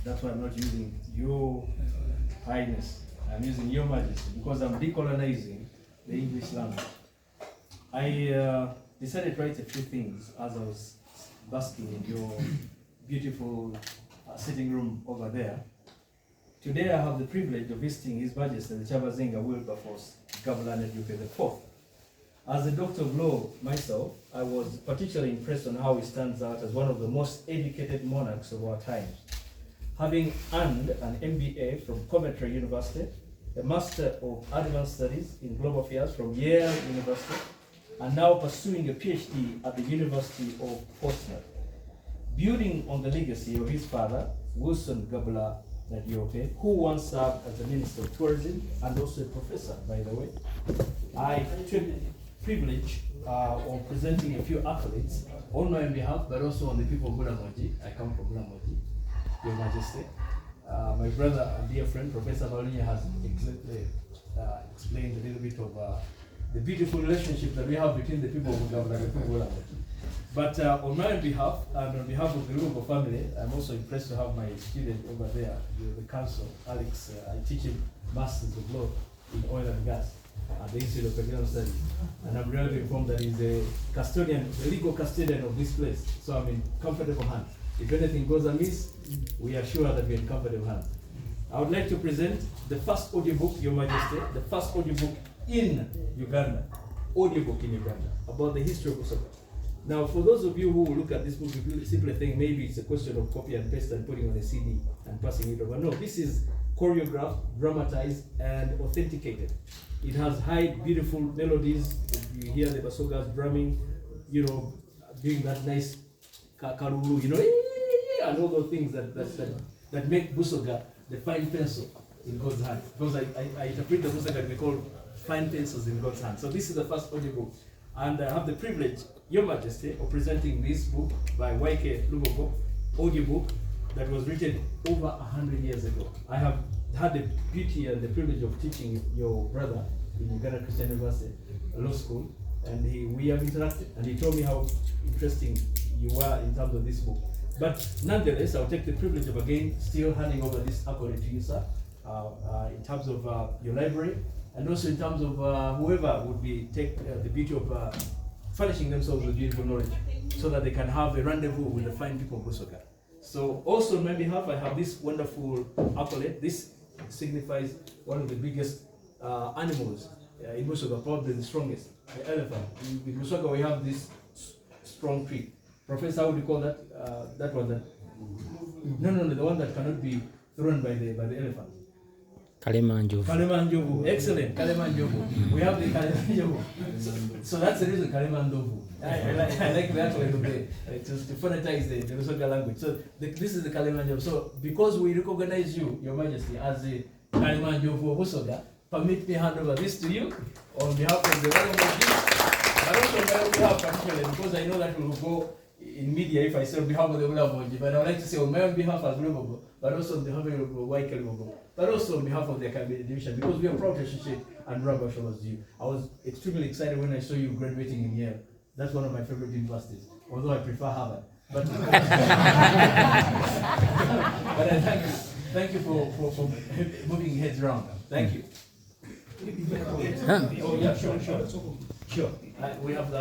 That's why I'm not using Your Highness. I'm using Your Majesty because I'm decolonizing the English language. I decided to write a few things as I was basking in your beautiful sitting room over there. Today I have the privilege of visiting His Majesty the Chabazinga Wilberforce Gabula Nadiope IV. As a doctor of law myself, I was particularly impressed on how he stands out as one of the most educated monarchs of our times. Having earned an MBA from Coventry University, a Master of Advanced Studies in Global Affairs from Yale University, and now pursuing a PhD at the University of Portsmouth. Building on the legacy of his father, Wilson Gabula Nadiope, who once served as the Minister of Tourism and also a professor, by the way, I took privilege of presenting a few accolades on my behalf, but also on the people of Bulamoji. I come from Bulamoji, Your Majesty. My brother and dear friend, Professor Balunya, has explained a little bit of the beautiful relationship that we have between the people of Bulamoji and the people of Bulamoji. But on my behalf, and on behalf of the Lubogo family, I'm also impressed to have my student over there, the counsel, Alex. I teach him Masters of Law in Oil and Gas at the Institute of Economic Studies. And I'm really informed that he's a custodian, the legal custodian of this place. So I'm in comfortable hands. If anything goes amiss, we are sure that we're in comfortable hands. I would like to present the first audiobook, Your Majesty, the first audiobook in Uganda, about the history of Busoga. Now, for those of you who look at this book, you simply think maybe it's a question of copy and paste and putting on a CD and passing it over. No, this is choreographed, dramatized, and authenticated. It has high, beautiful melodies. You hear the basogas drumming, doing that nice karuru, and all those things that make Busoga the fine pencil in God's hand. Because I interpret the Busoga to be called fine pencils in God's hand. So this is the first audiobook. And I have the privilege, Your Majesty, of presenting this book by Lubogo, audiobook that was written over 100 years ago. I have had the beauty and the privilege of teaching your brother in Uganda Christian University Law School, and we have interacted, and he told me how interesting you were in terms of this book. But nonetheless, I'll take the privilege of again still handing over this accolade to you, sir, in terms of your library, and also in terms of whoever would take the beauty of furnishing themselves with beautiful knowledge so that they can have a rendezvous with the fine people of Busoga. So also on my behalf, I have this wonderful accolade. This signifies one of the biggest animals in Busoga, probably the strongest, the elephant. In Busoga we have this strong tree. Professor, how would you call that? That one? No, the one that cannot be thrown by the elephant. Kalemanjovu. Excellent. Kalemanjovu. We have the Kalemanjovu. So that's the reason Kalemanjovu. I like that way to phonetize the Busoga language. So this is the Kalemanjovu. So because we recognize you, Your Majesty, as the Kalemanjovu of Busoga, permit me hand over this to you on behalf of the Wilberforce, but also on my own behalf particularly, because I know that will go in media if I say on behalf of the Wilberforce, but I would like to say on my own behalf as Lubogo, but also on behalf of Lubogo, but also on behalf of the Academy Division, because we are proud to associate and rub our shoulders with you. I was extremely excited when I saw you graduating in Yale. That's one of my favorite universities, although I prefer Harvard. But but I thank you for moving heads around. Thank you. Oh yeah, sure. We have the